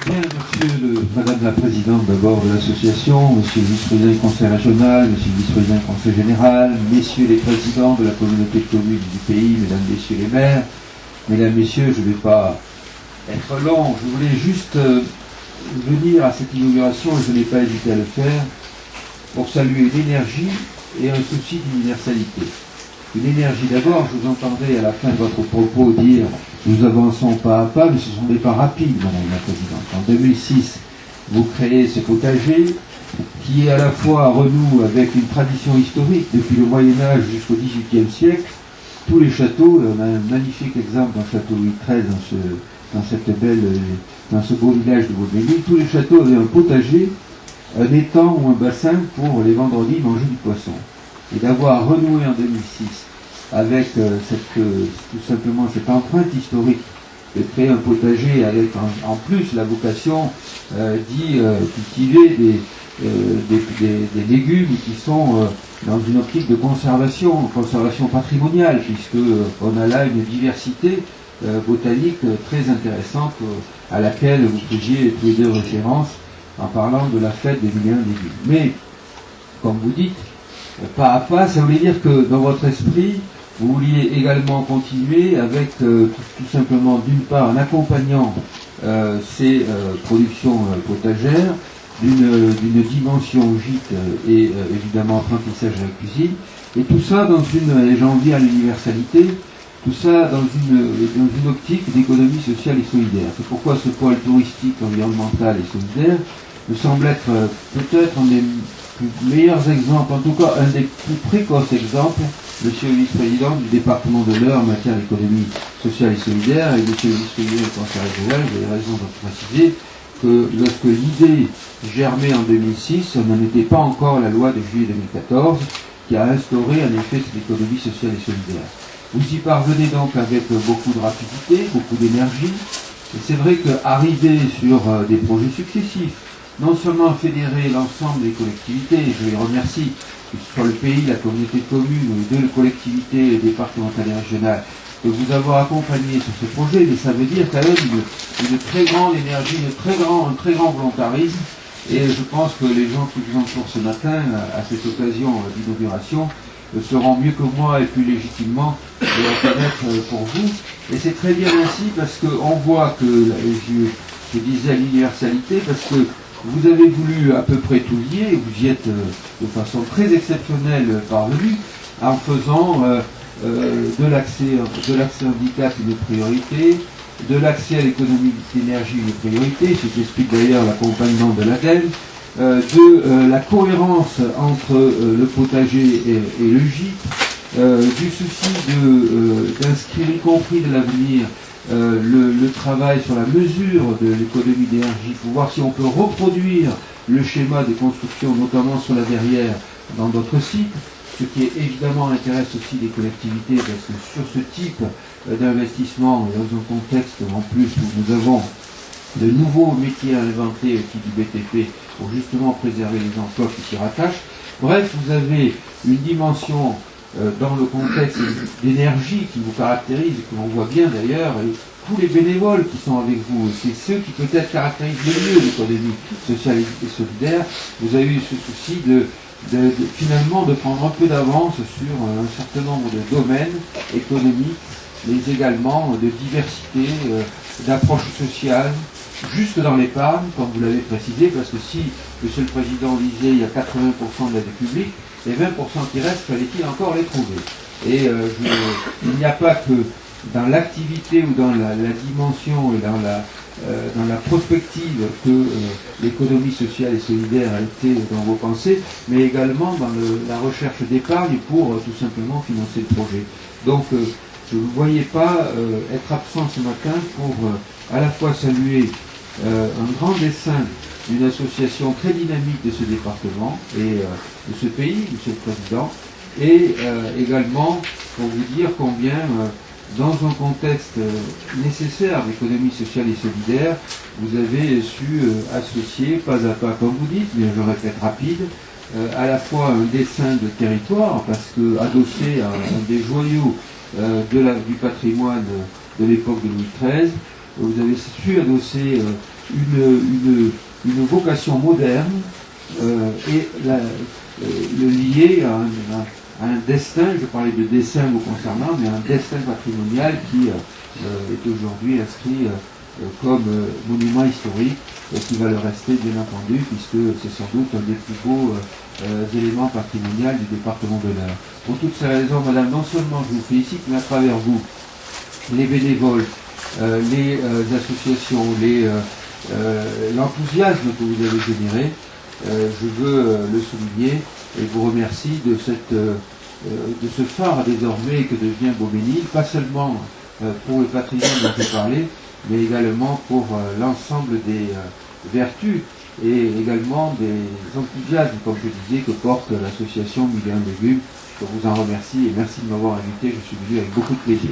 Bien, Madame la Présidente d'abord de l'association, Monsieur le Vice-président du Conseil régional, Monsieur le Vice-président du Conseil général, Messieurs les présidents de la communauté de communes du pays, Mesdames, Messieurs les maires, Mesdames, Messieurs, je ne vais pas être long, je voulais juste venir à cette inauguration, et je n'ai pas hésité à le faire, pour saluer l'énergie et un souci d'universalité. Une énergie d'abord, je vous entendrai à la fin de votre propos dire nous avançons pas à pas, mais ce sont des pas rapides, Madame la Présidente. En 2006, vous créez ce potager qui est à la fois renoue avec une tradition historique depuis le Moyen-Âge jusqu'au XVIIIe siècle. Tous les châteaux, on a un magnifique exemple dans le château Louis XIII, dans ce beau village de Vaudéville, tous les châteaux avaient un potager, un étang ou un bassin pour les vendredis manger du poisson. Et d'avoir renoué en 2006 avec tout simplement cette empreinte historique de créer un potager avec en plus la vocation d'y cultiver des légumes qui sont dans une optique de conservation patrimoniale, puisque on a là une diversité botanique très intéressante à laquelle vous faisiez tous les deux référence en parlant de la fête des 1001 légumes. Mais, comme vous dites, pas à pas, ça voulait dire que dans votre esprit, vous vouliez également continuer avec tout simplement d'une part en accompagnant ces productions potagères d'une dimension gîte et évidemment apprentissage de la cuisine, et tout ça dans une, et j'en viens à l'universalité, tout ça dans une optique d'économie sociale et solidaire. C'est pourquoi ce pôle touristique, environnemental et solidaire me semble être peut-être un des meilleurs exemples, en tout cas un des plus précoces exemples, Monsieur le Vice-président du département de l'Eure en matière d'économie sociale et solidaire, et Monsieur le Vice-président du Conseil régional, vous avez raison de préciser que lorsque l'idée germait en 2006, ce n'était pas encore la loi de juillet 2014 qui a instauré en effet cette économie sociale et solidaire. Vous y parvenez donc avec beaucoup de rapidité, beaucoup d'énergie, et c'est vrai qu'arriver sur des projets successifs, non seulement fédérer l'ensemble des collectivités, et je les remercie, que ce soit le pays, la communauté de communes, ou les deux collectivités départementales et régionales, de vous avoir accompagné sur ce projet, mais ça veut dire quand même une très grande énergie, un très grand volontarisme, et je pense que les gens qui vous entourent ce matin, à cette occasion d'inauguration, seront mieux que moi et plus légitimement de reconnaître pour vous. Et c'est très bien ainsi parce qu'on voit que, je disais l'universalité, parce que vous avez voulu à peu près tout lier, et vous y êtes de façon très exceptionnelle parvenu, en faisant de l'accès handicap une priorité, de l'accès à l'économie d'énergie une priorité, ce qui explique d'ailleurs l'accompagnement de l'ADEME, de la cohérence entre le potager et le gîte, du souci d'inscrire, y compris de l'avenir, le travail sur la mesure de l'économie d'énergie, pour voir si on peut reproduire le schéma des constructions, notamment sur la verrière, dans d'autres sites, ce qui évidemment intéresse aussi les collectivités, parce que sur ce type d'investissement, et dans un contexte en plus où nous avons de nouveaux métiers à inventer au type du BTP, pour justement préserver les emplois qui s'y rattachent. Bref, vous avez une dimension dans le contexte d'énergie qui vous caractérise, et que l'on voit bien d'ailleurs, et tous les bénévoles qui sont avec vous, c'est ceux qui peut-être caractérisent le mieux l'économie sociale et solidaire. Vous avez eu ce souci finalement de prendre un peu d'avance sur un certain nombre de domaines économiques, mais également de diversité, d'approche sociale, jusque dans l'épargne, comme vous l'avez précisé, parce que si, Monsieur le Président disait, il y a 80% de l'aide publique, les 20% qui restent, fallait-il encore les trouver. Et il n'y a pas que dans l'activité ou dans la dimension et dans la prospective que l'économie sociale et solidaire a été dans vos pensées, mais également dans la recherche d'épargne pour tout simplement financer le projet. Donc, je ne vous voyais pas être absent ce matin pour à la fois saluer un grand dessein d'une association très dynamique de ce département et de ce pays, Monsieur le Président, et également pour vous dire combien, dans un contexte nécessaire d'économie sociale et solidaire, vous avez su associer pas à pas, comme vous dites, mais je le répète rapide, à la fois un dessin de territoire, parce que adossé à un des joyaux du patrimoine de l'époque de Louis XIII, vous avez su adosser une vocation moderne et le lier à un destin, je parlais de dessin vous concernant, mais un destin patrimonial qui est aujourd'hui inscrit comme monument historique et qui va le rester bien entendu, puisque c'est sans doute un des plus beaux éléments patrimoniaux du département de l'Eure. Pour toutes ces raisons, madame, non seulement je vous félicite, mais à travers vous, les bénévoles, les associations, l'enthousiasme que vous avez généré, je veux le souligner et vous remercie de ce phare désormais que devient Beaumesnil, pas seulement pour le patrimoine dont j'ai parlé, mais également pour l'ensemble des vertus et également des enthousiasmes, comme je disais, que porte l'association Mille et un légumes. Je vous en remercie et merci de m'avoir invité, je suis venu avec beaucoup de plaisir.